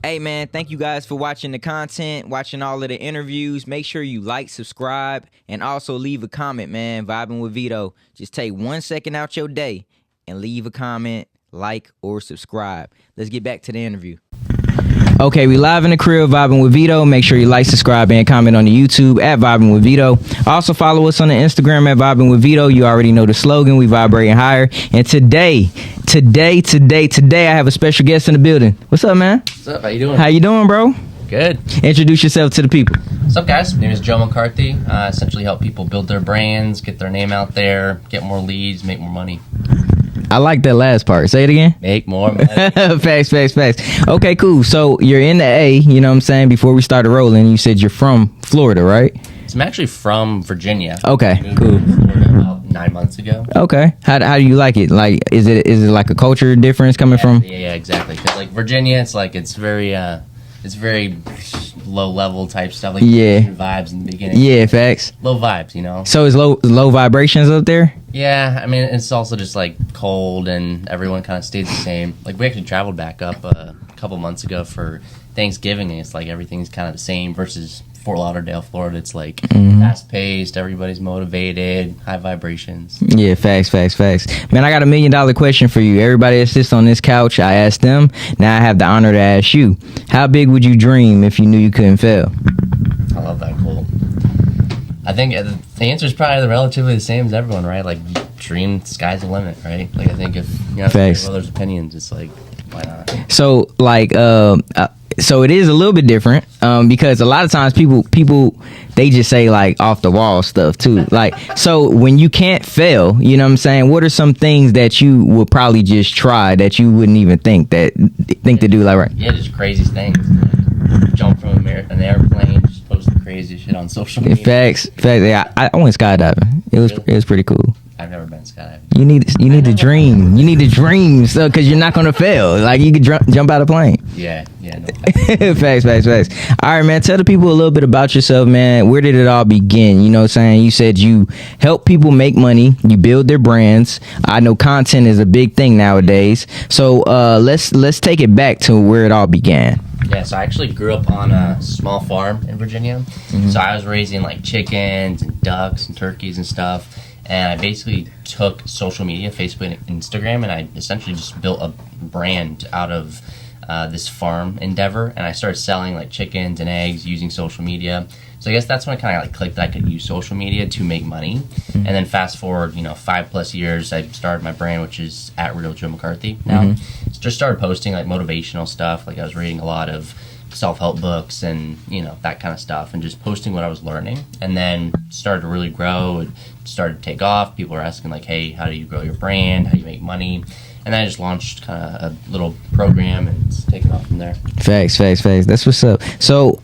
Hey man, thank you guys for watching the content, watching all of the interviews. Make sure you like, subscribe, and also leave a comment, man. Vibing with Veto. Just take 1 second out your day and leave a comment, like, or subscribe. Let's get back to the interview. Okay, we live in the crib, Vibing with Veto. Make sure you like, subscribe, and comment on the YouTube at Vibing with Veto. Also follow us on the Instagram at Vibing with Veto. You already know the slogan, we vibrating higher. And today, I have a special guest in the building. What's up, man? What's up? How you doing? How you doing, bro? Good. Introduce yourself to the people. What's up, guys? My name is Joe McCarthy. I essentially help people build their brands, get their name out there, get more leads, make more money. I like that last part. Say it again. Make more money. Facts. Okay, cool. So you're in the A, you know what I'm saying? Before we started rolling, you said you're from Florida, right? So I'm actually from Virginia. Okay, I moved cool. to Florida about 9 months ago. Okay. How do you like it? Like, is it like a culture difference coming from? Yeah, exactly. 'Cause, like Virginia, it's very low level type stuff. Like Yeah. vibes in the beginning. Yeah, facts. Low vibes, you know. So is low vibrations up there? Yeah, I mean it's also just like cold and everyone kind of stays the same. Like we actually traveled back up a couple months ago for Thanksgiving, and it's like everything's kind of the same versus Fort Lauderdale, Florida. It's like fast paced, everybody's motivated, high vibrations. Yeah, facts. Man, I got $1 million question for you. Everybody that sits on this couch, I asked them. Now I have the honor to ask you. How big would you dream if you knew you couldn't fail? I love that quote. I think the answer is probably relatively the same as everyone, right? Like, dream, sky's the limit, right? Like, I think if you have others' opinions, it's like, why not? So, like, so it is a little bit different because a lot of times people they just say like off the wall stuff too. Like, so when you can't fail, you know what I'm saying? What are some things that you would probably just try that you wouldn't even think to do, like, right? Yeah, just crazy things. Like, jump from an airplane, just post the craziest shit on social media. Facts. Yeah, I went skydiving. It was pretty cool. I've never been skydiving. You need to dream. You need to dream, so because you're not gonna fail. Like, you could jump out of a plane. Yeah. No. Facts. All right, man. Tell the people a little bit about yourself, man. Where did it all begin? You know what I'm saying? You said you help people make money. You build their brands. I know content is a big thing nowadays. So let's take it back to where it all began. Yeah, so I actually grew up on a small farm in Virginia. So I was raising like chickens and ducks and turkeys and stuff. And I basically took social media, Facebook and Instagram, and I essentially just built a brand out of this farm endeavor. And I started selling like chickens and eggs using social media. So I guess that's when I kind of like clicked that I could use social media to make money. And then fast forward, 5+ years, I started my brand, which is at Real Joe McCarthy now. Just started posting like motivational stuff. Like I was reading a lot of self-help books and that kind of stuff, and just posting what I was learning. And then started to really grow. It started to take off. People were asking like, hey, how do you grow your brand? How do you make money? And then I just launched kind of a little program, and it's taken off from there. Facts. That's what's up. So,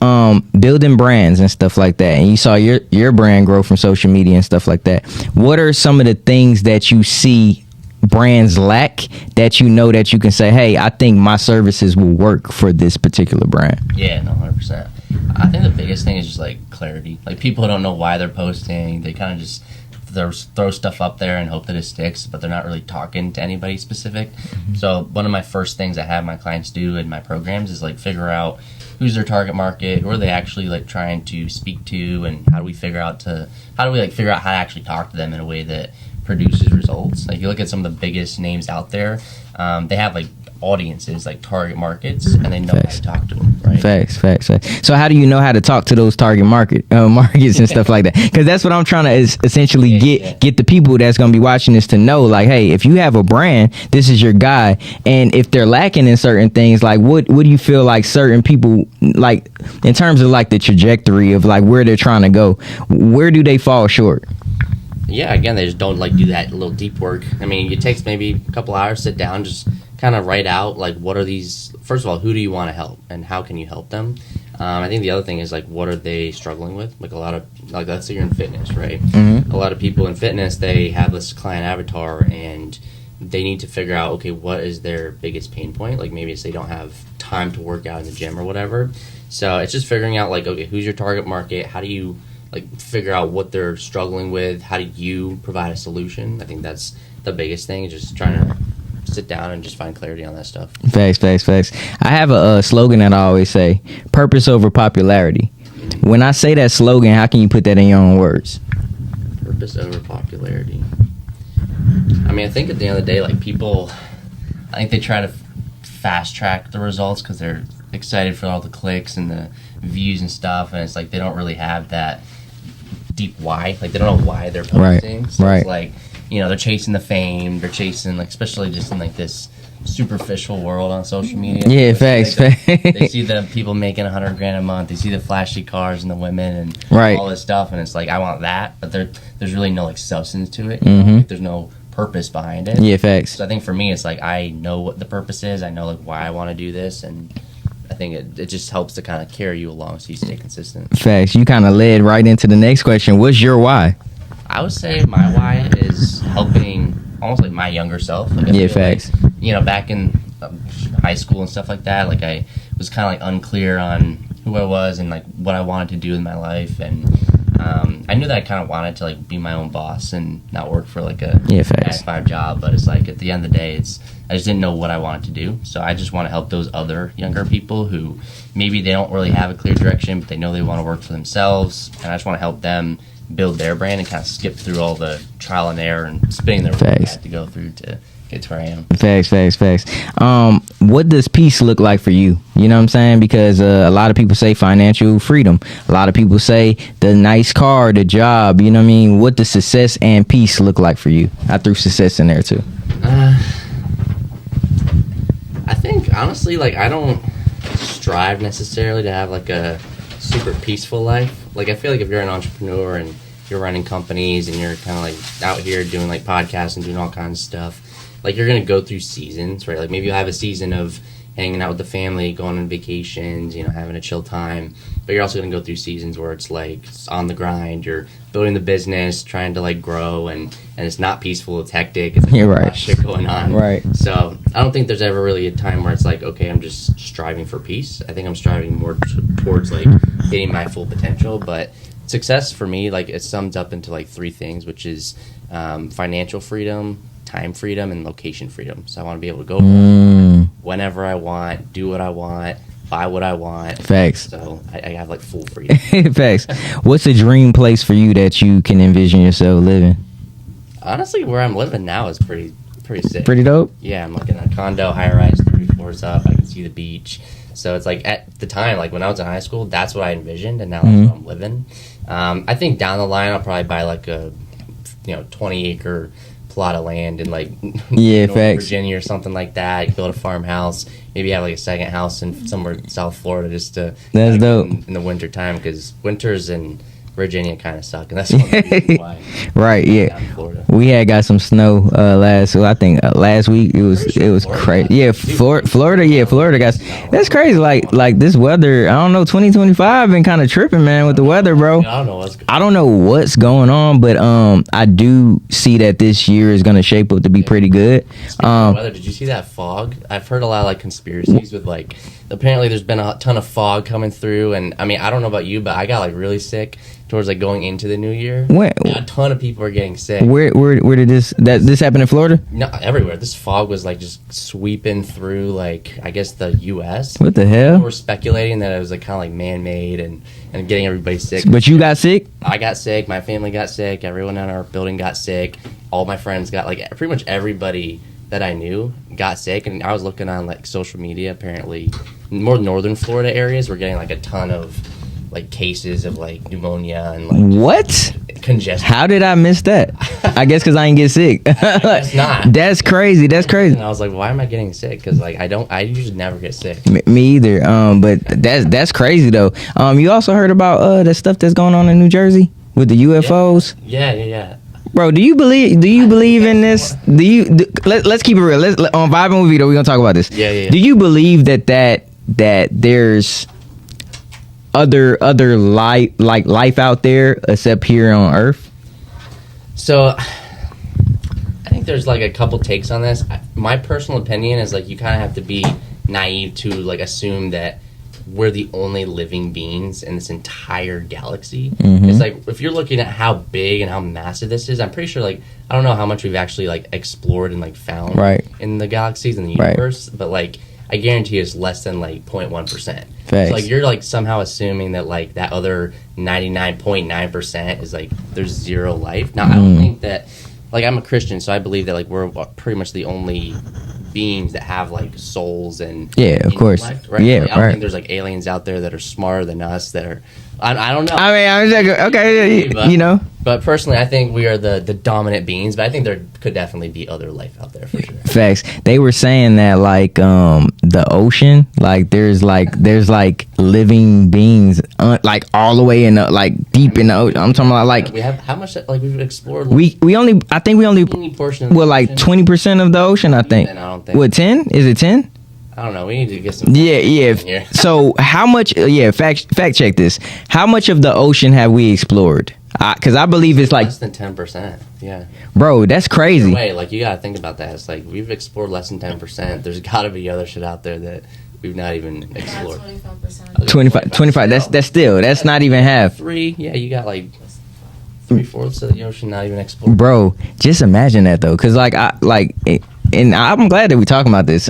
building brands and stuff like that, and you saw your brand grow from social media and stuff like that. What are some of the things that you see brands lack that that you can say, hey, I think my services will work for this particular brand? Yeah, no, 100%. I think the biggest thing is just like clarity. Like, people don't know why they're posting. They kind of just throw stuff up there and hope that it sticks, but they're not really talking to anybody specific. So one of my first things I have my clients do in my programs is like figure out who's their target market, who are they actually like trying to speak to, and how do we figure out how to actually talk to them in a way that produces results. Like, you look at some of the biggest names out there, they have like audiences, like target markets, and they know how to talk to them, right? Facts. So how do you know how to talk to those target markets and stuff like that? Because that's what I'm trying to essentially get the people that's going to be watching this to know, like, hey, if you have a brand, this is your guy. And if they're lacking in certain things, like what do you feel like certain people, like in terms of like the trajectory of like where they're trying to go, where do they fall short? Yeah, again, they just don't like do that little deep work. I mean, it takes maybe a couple hours, sit down, just kind of write out like, what are these, first of all, who do you want to help and how can you help them? I think the other thing is like, what are they struggling with? Like, a lot of, like, let's say you're in fitness, right? A lot of people in fitness, they have this client avatar and they need to figure out, okay, what is their biggest pain point? Like, maybe it's they don't have time to work out in the gym or whatever. So it's just figuring out like, okay, who's your target market? How do you like figure out what they're struggling with? How do you provide a solution? I think that's the biggest thing, is just trying to sit down and just find clarity on that stuff. Facts. I have a slogan that I always say: purpose over popularity. When I say that slogan, how can you put that in your own words? Purpose over popularity. I mean, I think at the end of the day, like people, I think they try to fast track the results because they're excited for all the clicks and the views and stuff, and it's like they don't really have that deep why. Like they don't know why they're posting. Right. So right. It's like, you know, they're chasing the fame. They're chasing, like, especially just in like this superficial world on social media. Yeah, facts. They see the people making $100,000 a month. They see the flashy cars and the women and right. all this stuff, and it's like I want that, but there's really no like substance to it. Mm-hmm. Like, there's no purpose behind it. Yeah, facts. So I think for me, it's like I know what the purpose is. I know like why I want to do this, and I think it just helps to kind of carry you along so you stay consistent. Facts. You kind of led right into the next question. What's your why? I would say my why is helping almost like my younger self. Like, yeah, facts. Like, you know, back in high school and stuff like that, like I was kind of like unclear on who I was and like what I wanted to do in my life, and I knew that I kind of wanted to like be my own boss and not work for like a 9-to-5 job, but it's like at the end of the day, I just didn't know what I wanted to do. So I just want to help those other younger people who maybe they don't really have a clear direction, but they know they want to work for themselves, and I just want to help them build their brand and kind of skip through all the trial and error and spinning their wheels to go through to get to where I am. Facts. What does peace look like for you? You know what I'm saying? Because a lot of people say financial freedom. A lot of people say the nice car, the job. You know what I mean? What does success and peace look like for you? I threw success in there too. I think honestly, like I don't strive necessarily to have like a super peaceful life. Like I feel like if you're an entrepreneur and you're running companies and you're kind of like out here doing like podcasts and doing all kinds of stuff, like you're gonna go through seasons, right? Like maybe you'll have a season of hanging out with the family, going on vacations, you know, having a chill time. But you're also gonna go through seasons where it's like it's on the grind. You're building the business, trying to like grow, and it's not peaceful. It's hectic. It's like you're a lot right. of shit going on. Right. So I don't think there's ever really a time where it's like, okay, I'm just striving for peace. I think I'm striving more towards like hitting my full potential. But success for me, like it sums up into like 3 things, which is financial freedom, time freedom, and location freedom. So I want to be able to go whenever I want, do what I want, buy what I want. Facts. So I have like full freedom. Facts. What's a dream place for you that you can envision yourself living? Honestly, where I'm living now is pretty sick. Pretty dope? Yeah, I'm like in a condo, high rise, 30 floors up. I can see the beach. So it's like at the time, like when I was in high school, that's what I envisioned, and now that's where I'm living. I think down the line, I'll probably buy like a 20-acre plot of land in like North Virginia or something like that. Build a farmhouse, maybe have like a second house in somewhere in South Florida just to that's dope in the winter time, because winters in Virginia kind of suck, and that's one of the reasons why. Right, yeah. We got some snow last week. It was crazy. Yeah, Florida. Yeah, Florida guys. That's crazy. Like this weather. I don't know. 2025 been kind of tripping, man, with the weather, bro. I don't know what's going on, but I do see that this year is gonna shape up to be pretty good. Weather. Did you see that fog? I've heard a lot of like conspiracies with like apparently there's been a ton of fog coming through, and I mean I don't know about you, but I got like really sick towards like going into the new year. A ton of people are getting sick. Where did this happen in Florida? No, everywhere. This fog was like just sweeping through like I guess the U.S. What the hell? People were speculating that it was like kind of like man-made and getting everybody sick. But you got sick? I got sick. My family got sick. Everyone in our building got sick. All my friends got like pretty much everybody that I knew got sick. And I was looking on like social media. Apparently, more northern Florida areas were getting like a ton of like cases of like pneumonia and like what congestion. How did I miss that? I guess because I ain't get sick. It's not. That's crazy. And I was like, why am I getting sick? Because like I usually never get sick. Me either. But that's crazy though. You also heard about the stuff that's going on in New Jersey with the UFOs? Yeah. Bro, do you believe in this? Let's keep it real. On Vibin with Veto, we're gonna talk about this. Yeah. Do you believe that there's other life out there except here on Earth? So I think there's like a couple takes on this. My personal opinion is like you kind of have to be naive to like assume that we're the only living beings in this entire galaxy. Mm-hmm. It's like, if you're looking at how big and how massive this is, I'm pretty sure, like, I don't know how much we've actually, like, explored and, like, found in the galaxies and the universe, but, like, I guarantee it's less than, like, 0.1%. So, like, you're, like, somehow assuming that, like, that other 99.9% is, like, there's zero life. Now, I don't think that, like, I'm a Christian, so I believe that, like, we're pretty much the only beings that have, like, souls and of course, right? Yeah, like, I don't think there's, like, aliens out there that are smarter than us that are, I don't know. I mean, I was like, okay, but, you know. But personally, I think we are the dominant beings, but I think there could definitely be other life out there for sure. Facts. They were saying that, like, the ocean, like, there's living beings, like, all the way in the, like, deep in the ocean. I'm talking about, like, we have how much, like, we've explored. Like, we only portion of well, like 20% of the ocean, I think. I don't think. What, 10? Is it 10? I don't know. We need to get some. Yeah. So how much? Fact check this. How much of the ocean have we explored? Because I believe it's like less than 10%. Yeah, bro, that's crazy. Wait, like, you gotta think about that. It's like we've explored less than 10%. There's gotta be other shit out there that we've not even explored. 25. 25. That's not even half. Yeah, you got like 3/4 of the ocean not even explored. Bro, just imagine that though, because and I'm glad that we're talking about this,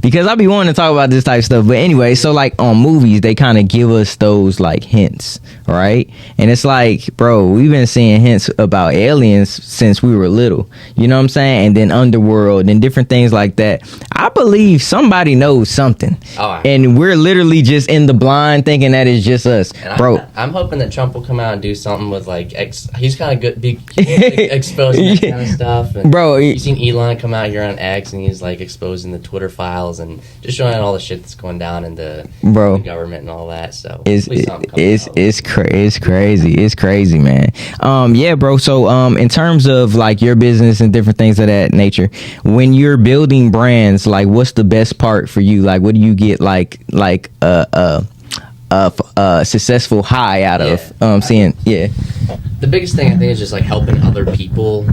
because I be wanting to talk about this type of stuff. But anyway, so, like, on movies, they kind of give us those, like, hints, right? And it's like, bro, we've been seeing hints about aliens since we were little. You know what I'm saying? And then Underworld and different things like that. I believe somebody knows something, and we're literally just in the blind thinking that it's just us, and bro. I'm hoping that Trump will come out and do something with, like, he's kind of good, exposing that kind of stuff. And bro, you've seen Elon come out here on X, and he's, like, exposing the Twitter files and just showing all the shit that's going down in the government and all that. So it's crazy, man. Yeah, bro. So in terms of, like, your business and different things of that nature, when you're building brands, like, what's the best part for you? Like, what do you get like a successful high out of seeing? The biggest thing I think is just, like, helping other people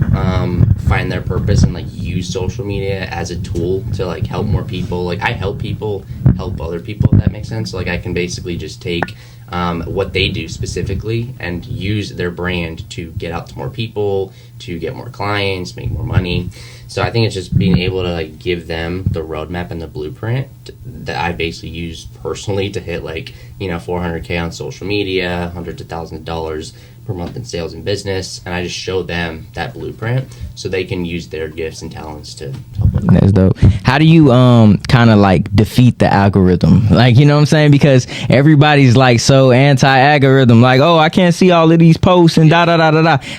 find their purpose and, like, use social media as a tool to, like, help more people. Like, I help people help other people, if that makes sense. So, like, I can basically just take what they do specifically and use their brand to get out to more people, to get more clients, make more money. So I think it's just being able to, like, give them the roadmap and the blueprint that I basically use personally to hit, like, you know, 400K on social media, hundreds of thousands of dollars per month in sales and business, and I just show them that blueprint so they can use their gifts and talents to help them. That's dope. How do you kind of, like, defeat the algorithm? Like, you know what I'm saying? Because everybody's, like, so anti-algorithm, like, oh, I can't see all of these posts and da.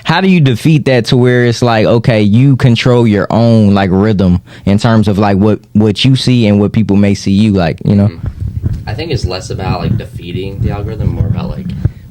How do you defeat that to where it's like, okay, you control your own, like, rhythm in terms of, like, what you see and what people may see you, like, you know? I think it's less about, like, defeating the algorithm, more about, like,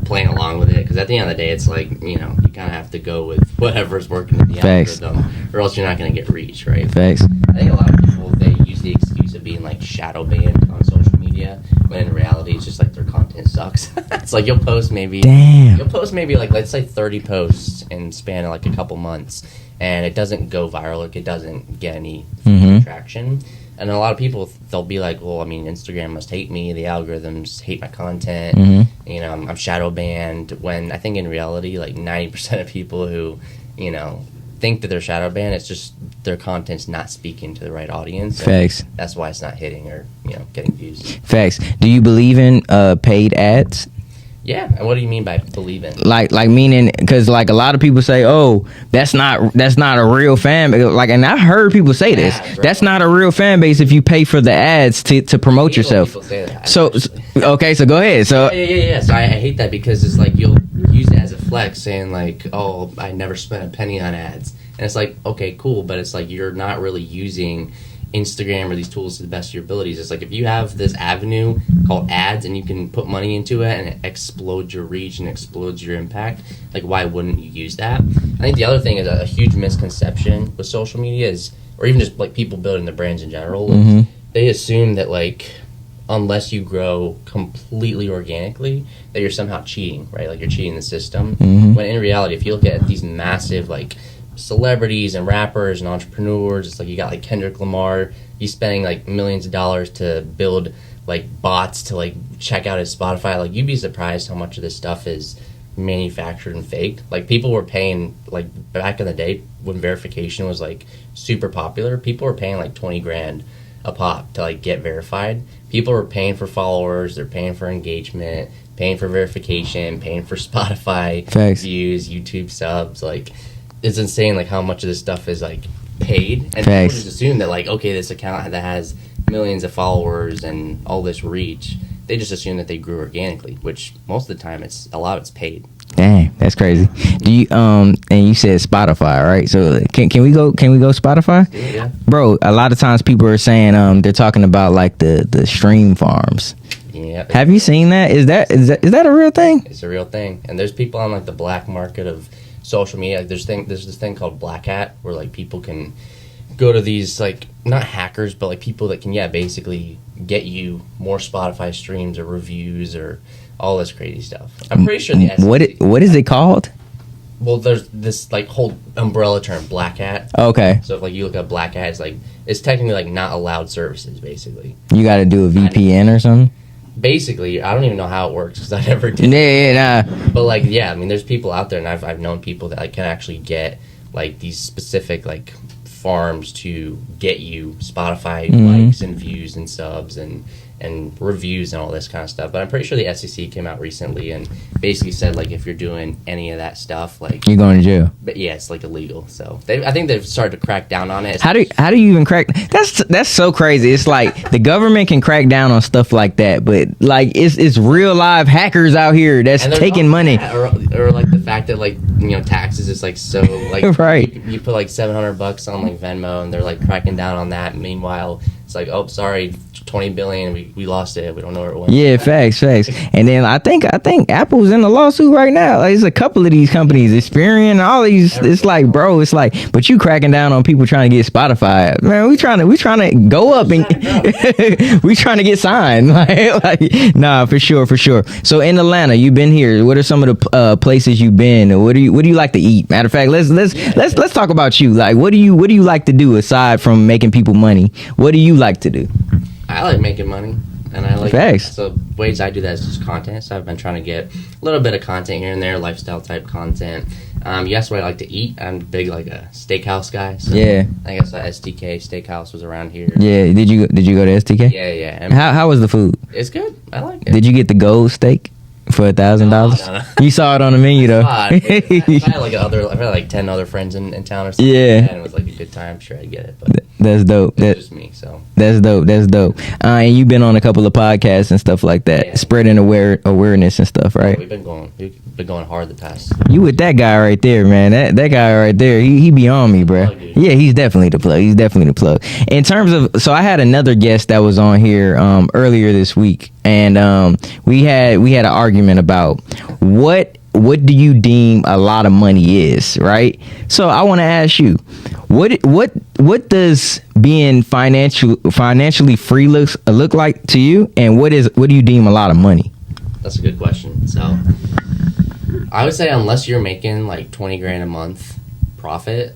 playing along with it, because at the end of the day, it's like, you know, you kind of have to go with whatever's working in the algorithm, or else you're not going to get reach, right? Facts. I think a lot of people, they use the excuse of being, like, shadow banned on social media, when in reality, it's just like their content sucks. It's like you'll post maybe, like, let's say 30 posts in span of, like, a couple months, and it doesn't go viral, like, it doesn't get any traction. And a lot of people, they'll be like, well, I mean, Instagram must hate me. The algorithms hate my content. You know, I'm shadow banned. When I think in reality, like, 90% of people who, you know, think that they're shadow banned, it's just their content's not speaking to the right audience. Facts. That's why it's not hitting or, you know, getting views. Facts. Do you believe in paid ads? Yeah, and what do you mean by believing? Like meaning, because, like, a lot of people say, oh, that's not a real fan base. Like, and I've heard people say this. Right. That's not a real fan base if you pay for the ads to promote yourself. People say that, so okay, so go ahead. So yeah. So I hate that, because it's like you'll use it as a flex, saying, like, oh, I never spent a penny on ads, and it's like, okay, cool, but it's like you're not really using Instagram or these tools to the best of your abilities. It's like, if you have this avenue called ads and you can put money into it and it explodes your reach and explodes your impact, like, why wouldn't you use that? I think the other thing is a huge misconception with social media is, or even just, like, people building their brands in general, they assume that, like, unless you grow completely organically, that you're somehow cheating, right? Like, you're cheating the system. When in reality, if you look at these massive, like, celebrities and rappers and entrepreneurs, it's like you got, like, Kendrick Lamar he's spending like millions of dollars to build like bots to like check out his Spotify. Like, you'd be surprised how much of this stuff is manufactured and faked. Like, people were paying, like, back in the day when verification was like super popular, people were paying like 20 grand a pop to like get verified. People were paying for followers, they're paying for engagement, paying for verification, paying for Spotify views, YouTube subs. Like, it's insane like how much of this stuff is like paid, and people just assume that like, okay, this account that has millions of followers and all this reach, they just assume that they grew organically, which most of the time a lot of it's paid. Dang, that's crazy. Do you and you said Spotify, right? So can we go Spotify? Yeah. Bro, a lot of times people are saying they're talking about like the stream farms. Yeah. Have you seen that? Is that a real thing? It's a real thing. And there's people on like the black market of social media. Like, there's this thing called Black Hat where like people can go to these, like, not hackers, but like people that can basically get you more Spotify streams or reviews or all this crazy stuff. I'm pretty sure the SEC, what is it called? Well, there's this like whole umbrella term, Black Hat. Okay. So if like you look up Black Hat, it's technically like not allowed services, basically. You got to do a VPN or something? Basically, I don't even know how it works because I never did. Yeah, nah. But like, yeah, I mean, there's people out there, and I've known people that like can actually get like these specific like farms to get you Spotify likes and views and subs and reviews and all this kind of stuff. But I'm pretty sure the SEC came out recently and basically said like, if you're doing any of that stuff, like, you're going to jail. But yeah, it's like illegal. So I think they've started to crack down on it. How do you even crack? That's so crazy. It's like the government can crack down on stuff like that, but like it's real live hackers out here that's taking money. Or like the fact that like, you know, taxes is like so like right. You put like $700 on like Venmo and they're like cracking down on that. Meanwhile, it's like, oh, sorry, 20 billion, we lost it, we don't know where it went. Yeah, facts. And then I think Apple's in the lawsuit right now. Like, there's a couple of these companies, Experian, all these. It's like, bro, it's like, but you cracking down on people trying to get Spotify, man. We trying to go up and we trying to get signed. like nah, for sure. So in Atlanta, you've been here. What are some of the places you've been? What do you like to eat? Matter of fact, let's talk about you. Like, what do you like to do aside from making people money? What do you like to do? I like making money, and I like facts. So ways I do that is just content. So I've been trying to get a little bit of content here and there, lifestyle type content. You asked what I like to eat. I'm big like a steakhouse guy. So yeah. I guess STK Steakhouse was around here. Yeah. Did you go to STK? Yeah. And how was the food? It's good. I like it. Did you get the gold steak for $1,000? No. You saw it on the menu though. I had like 10 other friends in town or something. Yeah. Like that, and it was like a good time. I'm sure I'd get it, but that's dope. That's just me. So that's dope. And you've been on a couple of podcasts and stuff like that, spreading awareness and stuff, right? We've been going hard the past. You with that guy right there, man. That guy right there, he be on me, bro. Yeah, he's definitely the plug. In terms of, so I had another guest that was on here earlier this week, and we had an argument about what do you deem a lot of money is, right? So I want to ask you, what does being financially free look like to you, and what do you deem a lot of money? That's a good question. So I would say unless you're making like 20 grand a month profit,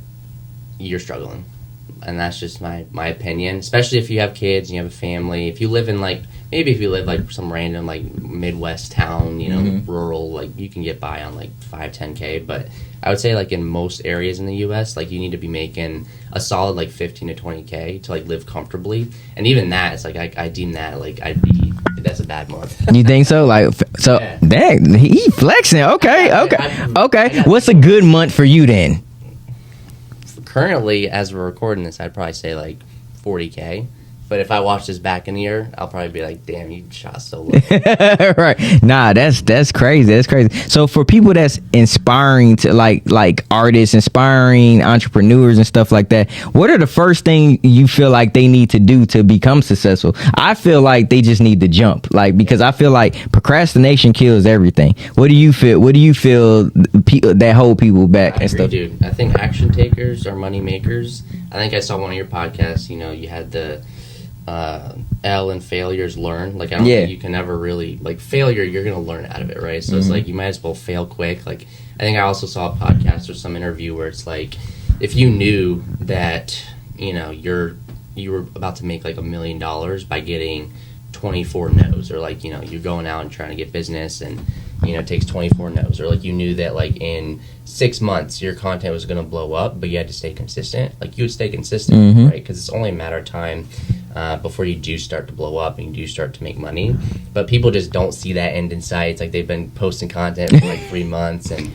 you're struggling. And that's just my opinion, especially if you have kids and you have a family. If you live in like, maybe if you live like some random like Midwest town, you know, rural, like you can get by on like 5-10K. But I would say like in most areas in the U.S., like you need to be making a solid like 15 to 20K to like live comfortably. And even that, it's like I deem that like that's a bad month. You think so? Like, so yeah. Dang, he flexing. Okay. What's a good month for you then? Currently, as we're recording this, I'd probably say like 40K. But if I watch this back in the year, I'll probably be like, damn, you shot so low. Right. Nah, that's crazy. So for people that's inspiring to like artists, inspiring entrepreneurs and stuff like that, what are the first thing you feel like they need to do to become successful? I feel like they just need to jump. Like, because I feel like procrastination kills everything. What do you feel that hold people back and stuff? Dude, I think action takers are money makers. I think I saw one of your podcasts, you know, you had the L and failures learn. Like, I don't think you can ever really, like, failure, you're going to learn out of it, right? So it's like, you might as well fail quick. Like, I think I also saw a podcast or some interview where it's like, if you knew that, you know, your you were about to make like $1 million by getting 24 no's, or like, you know, you're going out and trying to get business and, you know, it takes 24 no's, or like you knew that like in 6 months your content was going to blow up, but you had to stay consistent. Like you would stay consistent, right? Because it's only a matter of time before you do start to blow up and you do start to make money. But people just don't see that end in sight. It's like they've been posting content for like 3 months, and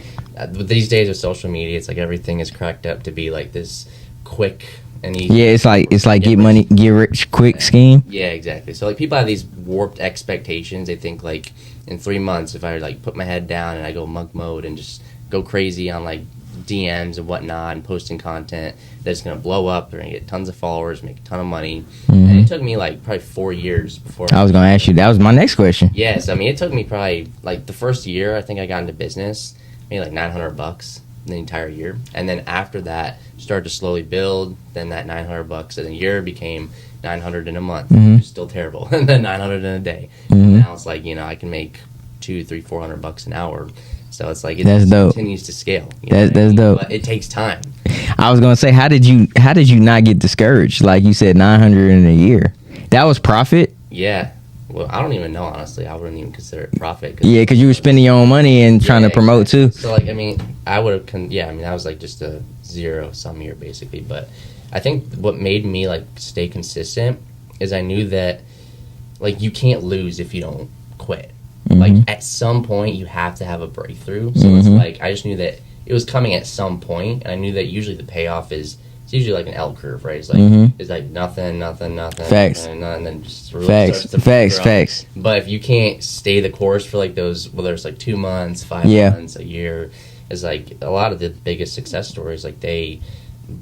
these days with social media, it's like everything is cracked up to be like this quick and easy. Yeah, it's like get money, get rich quick scheme. Yeah, exactly. So like people have these warped expectations. They think like in 3 months, if I like put my head down and I go monk mode and just go crazy on like DMs and whatnot and posting content, that it's gonna blow up. They're gonna get tons of followers, make a ton of money. And it took me like probably 4 years before. I was gonna ask you. That was my next question. Yes, I mean it took me probably like the first year. I think I got into business, made like $900 the entire year, and then after that started to slowly build. Then that $900 in a year became $900 in a month, which is still terrible, and then $900 in a day. And now it's like, you know, I can make $200, $300, $400 an hour. So it's like it just continues to scale. That's dope. But it takes time. I was gonna say, how did you not get discouraged? Like you said, 900 in a year. That was profit. Yeah. Well, I don't even know, honestly. I wouldn't even consider it profit. Yeah, because you were spending your own money and trying to promote too. So like, I mean, I would have. I mean, that was like just a zero-sum year basically. But I think what made me like stay consistent is I knew that like you can't lose if you don't quit. Like at some point you have to have a breakthrough. So it's like I just knew that it was coming at some point, and I knew that usually the payoff is it's usually like an L curve, right? It's like it's like nothing, facts, and then just really facts. But if you can't stay the course for like those, whether it's like 2 months, 5 months, a year, is like a lot of the biggest success stories. Like they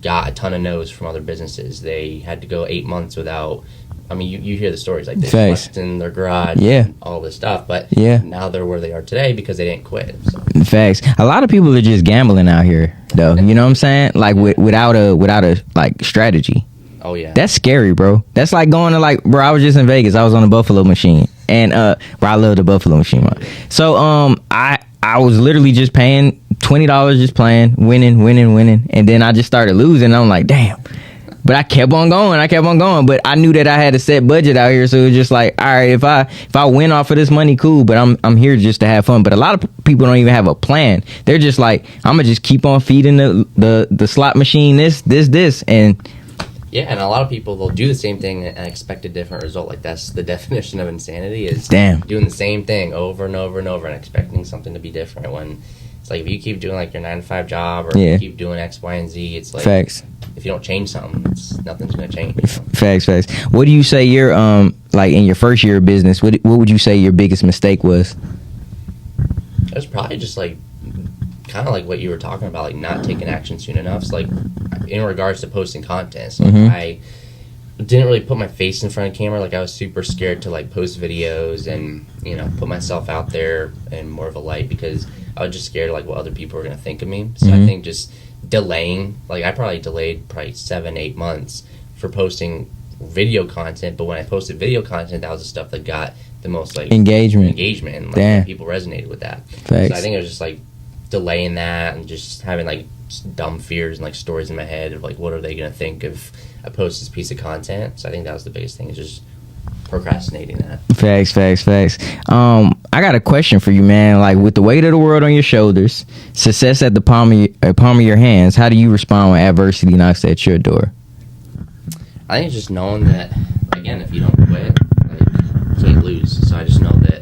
got a ton of no's from other businesses. They had to go 8 months without. I mean, you hear the stories, like they slept in their garage, and all this stuff, but now they're where they are today because they didn't quit. So. Facts. A lot of people are just gambling out here, though. You know what I'm saying? Like without a like strategy. Oh yeah, that's scary, bro. That's like going to like, bro. I was just in Vegas. I was on the Buffalo machine, and bro, I love the Buffalo machine. So I was literally just paying $20, just playing, winning, and then I just started losing. And I'm like, damn. But I kept on going. But I knew that I had a set budget out here, so it was just like, all right, if I win off of this money, cool. But I'm here just to have fun. But a lot of people don't even have a plan. They're just like, I'm gonna just keep on feeding the slot machine this, and yeah. And a lot of people, they'll do the same thing and expect a different result. Like that's the definition of insanity, is doing the same thing over and over and over and expecting something to be different. When it's like if you keep doing like your 9-to-5 job, or you keep doing X, Y, and Z, it's like facts. If you don't change something, nothing's going to change. Facts. What do you say your like in your first year of business? What would you say your biggest mistake was? It was probably just like kind of like what you were talking about, like not taking action soon enough. So like in regards to posting content, so like I didn't really put my face in front of camera. Like I was super scared to like post videos and, you know, put myself out there in more of a light, because I was just scared of like what other people were going to think of me. So I think just delaying, like I probably delayed 7-8 months for posting video content, but when I posted video content, that was the stuff that got the most like engagement, and like people resonated with that. Facts. So I think it was just like delaying that and just having like dumb fears and like stories in my head of like what are they gonna think if I post this piece of content. So I think that was the biggest thing, is just procrastinating that. Facts. I got a question for you, man. Like with the weight of the world on your shoulders, success at the palm of your hands, how do you respond when adversity knocks at your door? I think it's just knowing that, again, if you don't quit, like, you can't lose. So I just know that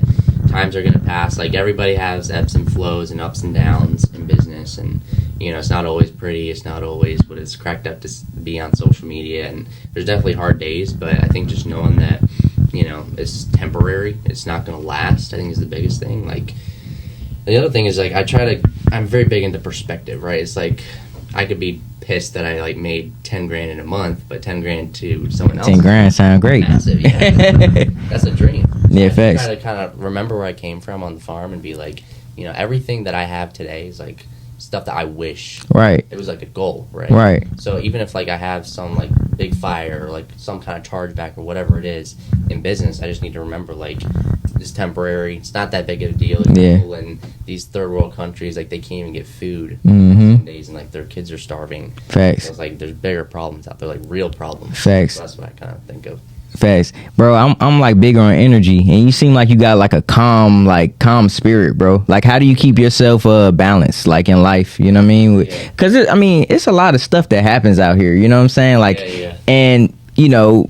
times are going to pass. Like everybody has ebbs and flows and ups and downs in business, and you know, it's not always pretty. It's not always what it's cracked up to be on social media, and there's definitely hard days, but I think just knowing that, you know, it's temporary, it's not going to last, I think is the biggest thing. Like the other thing is like I'm very big into perspective, right? It's like I could be pissed that I like made 10 grand in a month, but 10 grand to someone else, 10 grand sound great, massive. Yeah. That's a dream. Yeah, so facts. I try to kind of remember where I came from on the farm and be like, you know, everything that I have today is like stuff that I wish it was like a goal, right? Right. So even if like I have some like big fire or like some kind of chargeback or whatever it is in business, I just need to remember like it's temporary. It's not that big of a deal. People in these third world countries, like they can't even get food some days, and like their kids are starving. Facts. So it's like there's bigger problems out there, like real problems. Facts. So that's what I kind of think of. Facts, bro. I'm like big on energy, and you seem like you got like a calm spirit, bro. Like, how do you keep yourself balanced, like in life? You know what I mean? Because it's a lot of stuff that happens out here. You know what I'm saying? Like, and you know,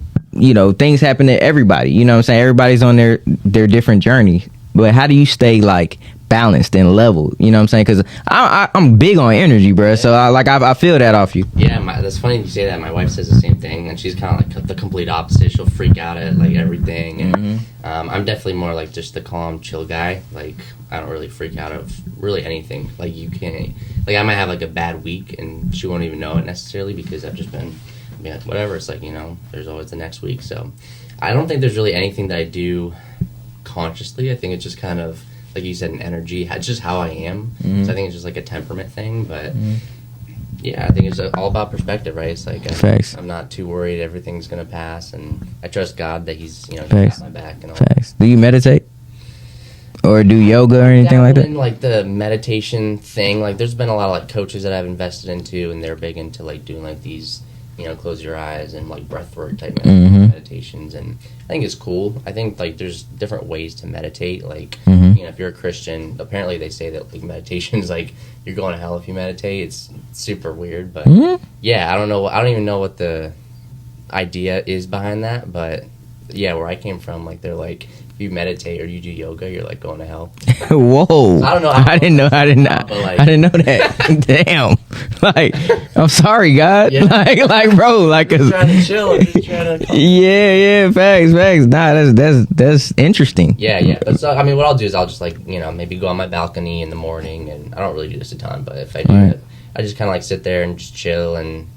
things happen to everybody. You know what I'm saying? Everybody's on their different journey. But how do you stay like balanced and level? You know what I'm saying? Because I'm big on energy, bro. So I feel that off you. Yeah, that's funny you say that. My wife says the same thing, and she's kind of like the complete opposite. She'll freak out at like everything, and I'm definitely more like just the calm, chill guy. Like I don't really freak out of really anything. Like you can't. Like I might have like a bad week, and she won't even know it necessarily because I've just been like, whatever. It's like, there's always the next week. So I don't think there's really anything that I do consciously. I think it's just kind of like you said, an energy. It's just how I am. So I think it's just like a temperament thing. But yeah, I think it's all about perspective, right? It's like I'm not too worried. Everything's gonna pass, and I trust God that He's got my back and all. Facts. Do you meditate or do yoga or anything like that? Like the meditation thing. Like there's been a lot of like coaches that I've invested into, and they're big into like doing like these. Close your eyes and like breathwork type meditations, and I think it's cool. I think like there's different ways to meditate. Like if you're a Christian, apparently they say that like meditation is like you're going to hell if you meditate. It's super weird, but yeah, I don't know. I don't even know what the idea is behind that, but yeah, where I came from, like they're like if you meditate or you do yoga, you're like going to hell. Whoa! So I don't know. I didn't know that. Damn. Like, I'm sorry, God. Yeah. Like, bro. Like, I'm trying to chill. I'm just trying to. Yeah. Facts. Nah, that's interesting. Yeah. But so I mean, what I'll do is I'll just like maybe go on my balcony in the morning, and I don't really do this a ton, but if I do it, I just kind of like sit there and just chill and.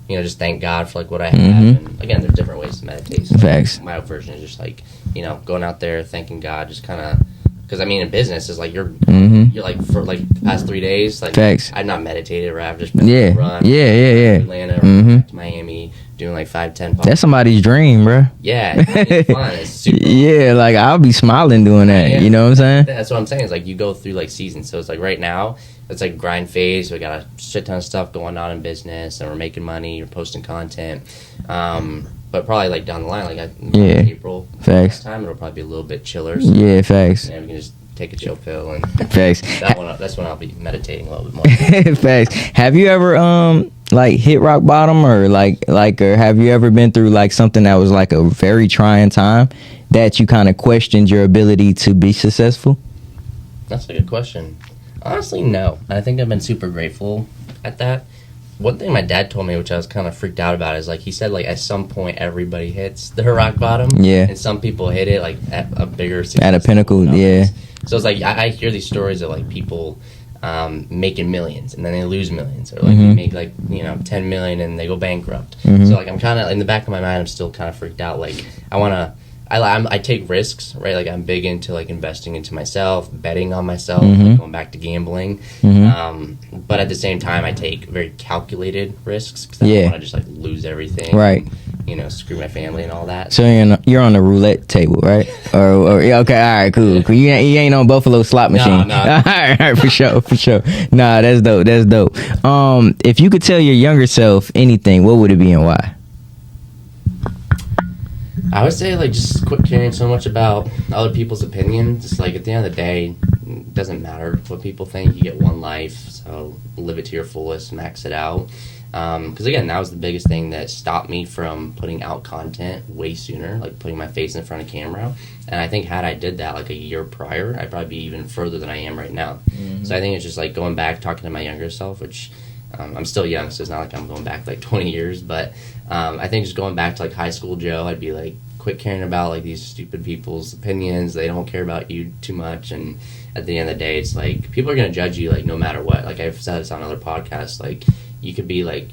Just thank God for like what I have. And again, there's different ways to meditate. So Facts. My version is just like going out there thanking God, just kind of because I mean in business is like you're like for like the past 3 days like Facts. I've not meditated, right? I've just been on a run. Yeah. Atlanta, back to Miami, doing like 5-10. That's somebody's dream, bro. Yeah, it's fun. It's super fun. Yeah, like I'll be smiling doing that. Yeah. You know what I'm saying? That's what I'm saying. Is like you go through like seasons. So it's like right now. It's like grind phase. We got a shit ton of stuff going on in business, and we're making money. You're posting content, but probably like down the line, like April, facts. Time it'll probably be a little bit chiller. So, yeah, facts. We can just take a chill pill and facts. That's when I'll be meditating a little bit more. Facts. Have you ever like hit rock bottom or or have you ever been through like something that was like a very trying time that you kind of questioned your ability to be successful? That's a good question. Honestly, no. I think I've been super grateful at that. One thing my dad told me, which I was kind of freaked out about, is like he said, like at some point everybody hits the rock bottom. Yeah. And some people hit it like at a bigger success. At a pinnacle, yeah. So it's like I hear these stories of like people making millions and then they lose millions, or like they make like 10 million and they go bankrupt. So like I'm kind of in the back of my mind, I'm still kind of freaked out. Like I take risks, right? Like I'm big into like investing into myself, betting on myself, like going back to gambling. But at the same time, I take very calculated risks because I don't want to just like lose everything, right? And, screw my family and all that. So you're on the roulette table, right? or okay, all right, cool. You ain't on Buffalo slot machine. No. All right, for sure. Nah, that's dope. If you could tell your younger self anything, what would it be and why? I would say, like, just quit caring so much about other people's opinions. Just, like, at the end of the day, it doesn't matter what people think. You get one life, so live it to your fullest, max it out. Because, again, that was the biggest thing that stopped me from putting out content way sooner, like putting my face in front of camera. And I think had I did that, like, a year prior, I'd probably be even further than I am right now. So I think it's just, like, going back, talking to my younger self, which... I'm still young, so it's not like I'm going back like 20 years, but I think just going back to like high school Joe, I'd be like, quit caring about like these stupid people's opinions. They don't care about you too much, and at the end of the day, it's like people are gonna judge you like no matter what. Like I've said this on other podcasts, like you could be like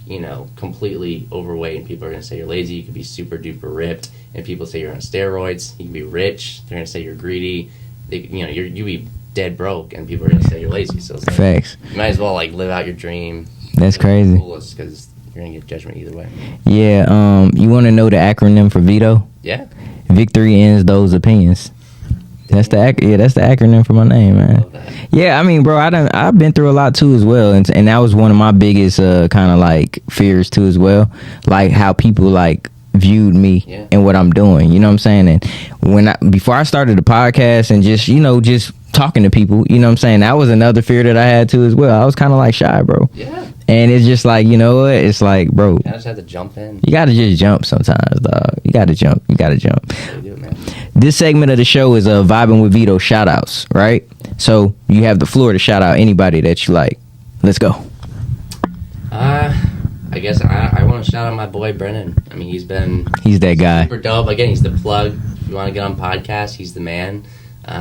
completely overweight and people are gonna say you're lazy. You could be super duper ripped and people say you're on steroids. You can be rich, they're gonna say you're greedy. You be dead broke and people are gonna say you're lazy. So it's like, facts. You might as well like live out your dream. That's crazy. Because you're gonna get judgment either way. Yeah. You want to know the acronym for Veto? Yeah. Victory ends those opinions. That's the that's the acronym for my name, man. Yeah, I mean, bro, I've been through a lot too as well, and that was one of my biggest kind of like fears too as well, like how people like viewed me and what I'm doing. You know what I'm saying? And before I started the podcast and just talking to people, you know what I'm saying, that was another fear that I had too as well. I was kind of like shy, bro. Yeah. And it's just like, you know what? It's like, bro, I just have to jump in. You gotta just jump sometimes, dog. You gotta jump. You gotta jump. Do it, man. This segment of the show is Vibin with Veto shout outs, right? So you have the floor to shout out anybody that you like. Let's go. I guess I want to shout out my boy Brennan. I mean, he's that guy. Super dope. Again, he's the plug. If you want to get on podcast, he's the man.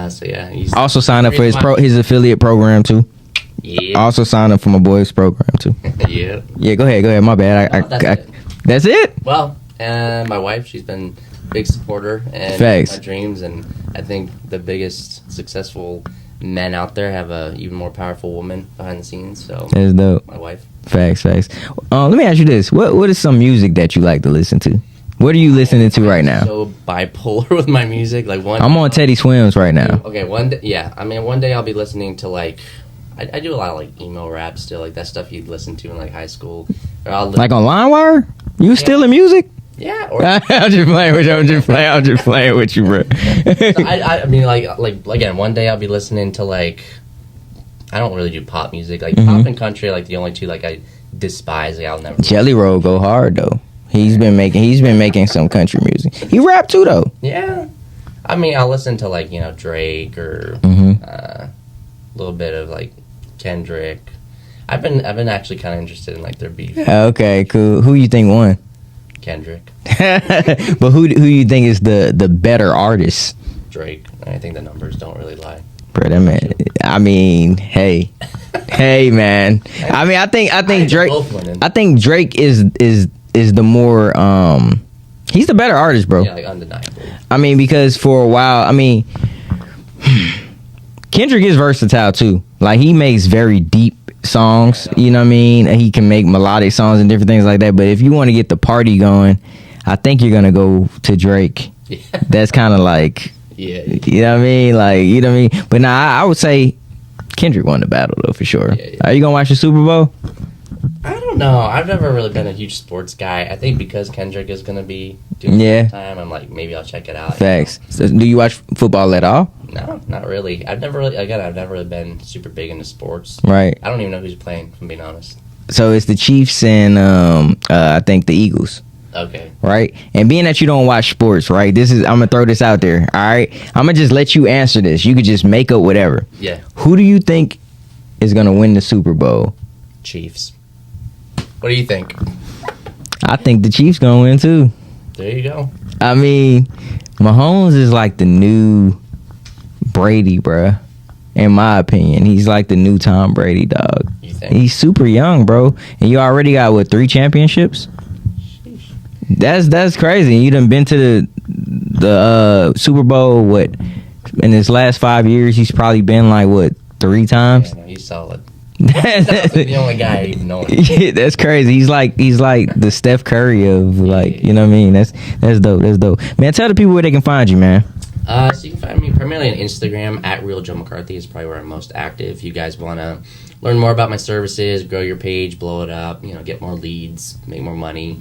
So yeah, he's also signed up for his affiliate program too. Yeah. Also signed up for my boys program too. Yeah. Yeah, go ahead. My bad. That's it? Well, and my wife, she's been a big supporter and my dreams, and I think the biggest successful men out there have a even more powerful woman behind the scenes. So that's dope. My wife. Facts. Let me ask you this: what is some music that you like to listen to? What are you listening to right now? So bipolar with my music. Like I'm on Teddy Swims right now. Okay, one day, yeah. I mean, one day I'll be listening to like. I do a lot of like emo rap still, like that stuff you'd listen to in like high school. Or like on LimeWire? You still in music? Yeah. Or, I'm just playing with you. I'm just playing with you, bro. So I mean, like again, one day I'll be listening to like. I don't really do pop music, like pop and country, are, like the only two like I despise. Like I'll never. Jelly Roll go hard though. He's been making some country music. He rap too though. Yeah. I mean, I'll listen to like Drake or a little bit of like. Kendrick. I've been actually kind of interested in like their beef. Okay, cool. Who you think won? Kendrick. But who you think is the better artist? Drake. I think the numbers don't really lie. Bro, that man. I mean, hey, man. I mean, I think Drake. I think Drake is the more he's the better artist, bro. Yeah, like undeniably. I mean, because for a while, I mean. Kendrick is versatile too. Like he makes very deep songs, you know what I mean? He can make melodic songs and different things like that. But if you want to get the party going, I think you're gonna go to Drake. Yeah. That's kind of like, you know what I mean? Like, you know what I mean? But I would say Kendrick won the battle though for sure. Yeah. Are you gonna watch the Super Bowl? I don't know. I've never really been a huge sports guy. I think because Kendrick is gonna be doing it time, I'm like maybe I'll check it out. Facts. So, do you watch football at all? No, not really. I've never really been super big into sports. Right. I don't even know who's playing, if I'm being honest. So it's the Chiefs and I think the Eagles. Okay. Right? And being that you don't watch sports, right? I'm gonna throw this out there. All right. I'm gonna just let you answer this. You could just make up whatever. Yeah. Who do you think is gonna win the Super Bowl? Chiefs. What do you think? I think the Chiefs gonna win too. There you go. I mean, Mahomes is like the new Brady, bruh. In my opinion, he's like the new Tom Brady, dog. You think? He's super young, bro, and you already got 3 championships. Sheesh. That's crazy. You done been to the Super Bowl. In his last 5 years, he's probably been like 3 times. Yeah, no, he's solid. That's the only guy I even know. Yeah, that's crazy. He's like the Steph Curry of like, you know what I mean? That's dope. That's dope. Man, tell the people where they can find you, man. So you can find me primarily on Instagram at Real Joe McCarthy is probably where I'm most active. If you guys want to learn more about my services, grow your page, blow it up, get more leads, make more money,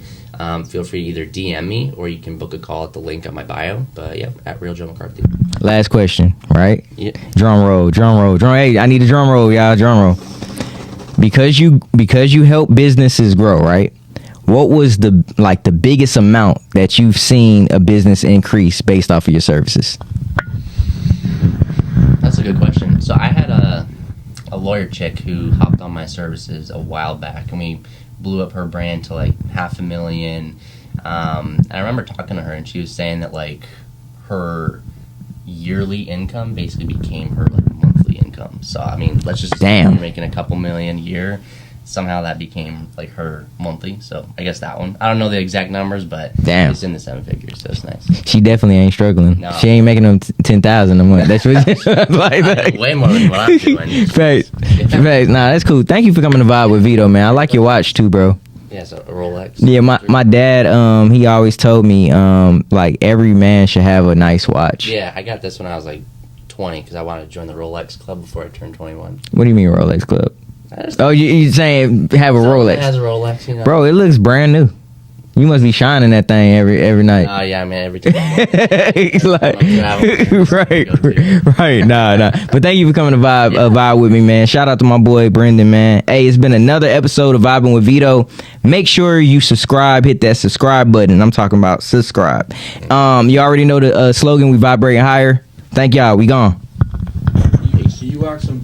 feel free to either DM me or you can book a call at the link on my bio. But yeah, at Real Joe McCarthy. Last question, right? Yeah. Drum roll. Hey, I need a drum roll, y'all. Drum roll. Because you help businesses grow, right? What was the biggest amount that you've seen a business increase based off of your services? That's a good question. So I had a lawyer chick who hopped on my services a while back, and we blew up her brand to like $500,000. And I remember talking to her, and she was saying that like her yearly income basically became her like monthly income. So I mean, let's just say you're making a couple million a year. Somehow that became like her monthly. So I guess that one. I don't know the exact numbers, but it's in the 7 figures. So it's nice. She definitely ain't struggling. No. She ain't making them 10,000 a month. That's what like way more than what I'm doing. Facts. Nah, that's cool. Thank you for coming to Vibe with Veto, man. I like your watch too, bro. Yeah, so a Rolex. Yeah, my dad, he always told me, like every man should have a nice watch. Yeah, I got this when I was like 20 because I wanted to join the Rolex club before I turned 21. What do you mean Rolex Club? Oh, you saying have a Rolex? It has a Rolex, you know. Bro, it looks brand new. You must be shining that thing every night. Oh yeah, man, every time. He's like, right, nah. But thank you for coming to vibe with me, man. Shout out to my boy Brendan, man. Hey, it's been another episode of Vibing with Veto. Make sure you subscribe. Hit that subscribe button. I'm talking about subscribe. You already know the slogan. We vibrating higher. Thank y'all. We gone. You rock some.